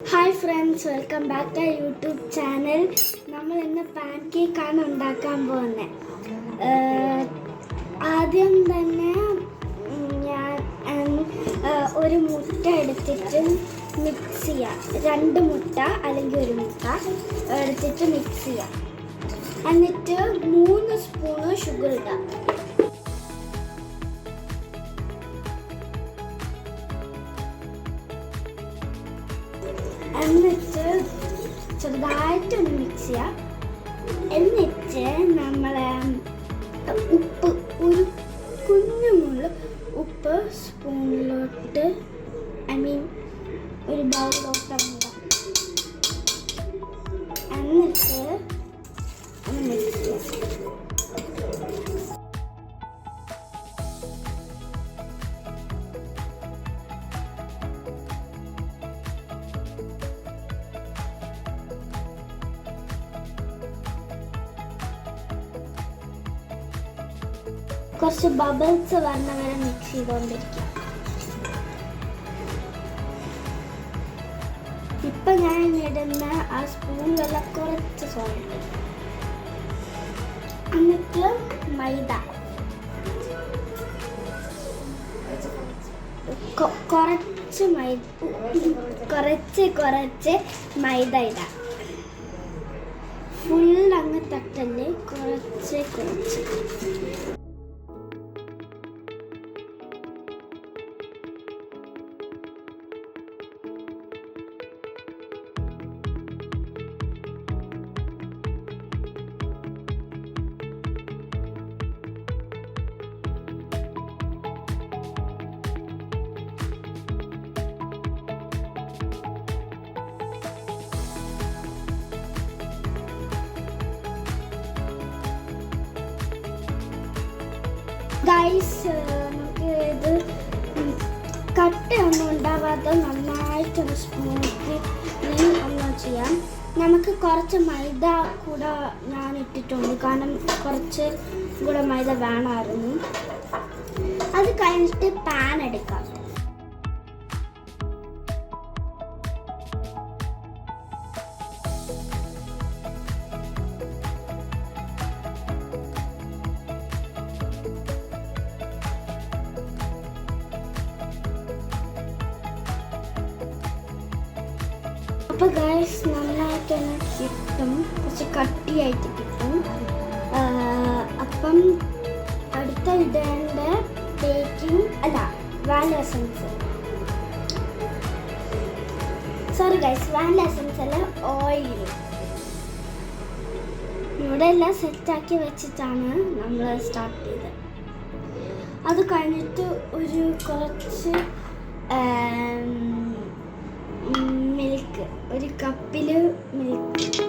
Hi friends, welcome back to YouTube channel. നമ്മൾ ഇന്ന് pan കേക്കാണ് ഉണ്ടാക്കാൻ പോകുന്നത്. ആദ്യം തന്നെ ഞാൻ ഒരു മുട്ട എടുത്തിട്ട് മിക്സ് ചെയ്യാം. 2 മുട്ട അല്ലെങ്കിൽ 1 മുട്ട എടുത്തിട്ട് മിക്സ് ചെയ്യാം. എന്നിട്ട് 3 സ്പൂണ് ഷുഗർ ഇടാം. എന്നിട്ട് ചെറുതായിട്ടൊന്ന് മിക്സ് ചെയ്യാം. എന്നിട്ട് നമ്മൾ ഉപ്പ്, ഒരു കുഞ്ഞുമുള്ള ഉപ്പ് സ്പൂണിലോട്ട് ഒരു ബൗളിലോട്ട് ഇടാം. എന്നിട്ട് ഒന്ന് മിക്സ് ചെയ്യാം. കുറച്ച് ബബിൾസ് വരണ വരെ മിക്സ് ചെയ്തുകൊണ്ടിരിക്കുക. ഇപ്പൊ ഞാൻ ഇടുന്ന ആ സ്പൂണിലുള്ള കുറച്ച് സോൾട്ട്, എന്നിട്ട് മൈദ കുറച്ച് മൈദ ഇടാം. ഫുൾ അങ്ങ് തട്ടല്ലേ, കുറച്ച് ഗൈസ്, നമുക്ക് ഇത് കട്ടയൊന്നും ഉണ്ടാവാതെ നന്നായിട്ടൊന്ന് സ്മൂത്ത് ഒന്ന് ചെയ്യാം. നമുക്ക് കുറച്ച് മൈദ കൂടെ ഞാൻ ഇട്ടിട്ടുണ്ട്, കാരണം കുറച്ച് കൂടെ മൈദ വേണമായിരുന്നു. അത് കഴിഞ്ഞിട്ട് പാൻ എടുക്കാം. അപ്പോൾ ഗൈസ്, നന്നായിട്ട് തന്നെ കിട്ടും, കുറച്ച് കട്ടിയായിട്ട് കിട്ടും. അപ്പം അടുത്ത ഇടേണ്ട വാനില എസൻസ്, വാനില എസൻസ് അല്ല, ഓയിൽ. ഇവിടെ എല്ലാം സെറ്റാക്കി വെച്ചിട്ടാണ് നമ്മൾ സ്റ്റാർട്ട് ചെയ്തത്. അത് കഴിഞ്ഞിട്ട് കുറച്ച് മിൽക്ക്, ഒരു കപ്പിൽ മിൽക്ക്.